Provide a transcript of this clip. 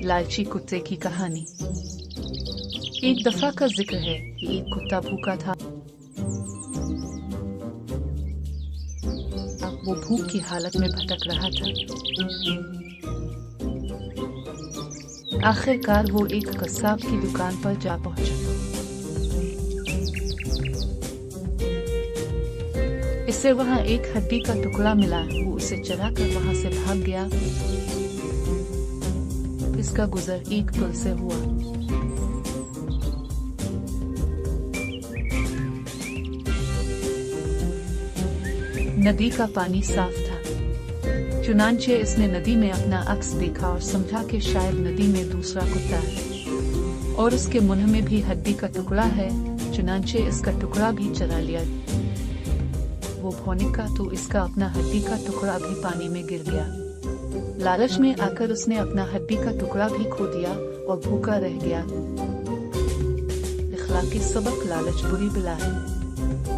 लालची कुत्ते की कहानी। एक दफा का जिक्र है कि एक कुत्ता भूखा था। वो भूख की हालत में भटक रहा था। आखिरकार वो एक कस्साब की दुकान पर जा पहुंचा। इससे वहां एक हड्डी का टुकड़ा मिला। वो उसे चराकर वहां से भाग गया। इसका गुजर एक पुल से हुआ। नदी का पानी साफ था, चुनांचे इसने नदी में अपना अक्स देखा और समझा कि शायद नदी में दूसरा कुत्ता है और उसके मुंह में भी हड्डी का टुकड़ा है। चुनांचे इसका टुकड़ा भी चरा लिया। वो भौंका तो इसका अपना हड्डी का टुकड़ा भी पानी में गिर गया। लालच में आकर उसने अपना हड्डी का टुकड़ा भी खो दिया और भूखा रह गया। इखलाकी सबक, लालच बुरी बला है।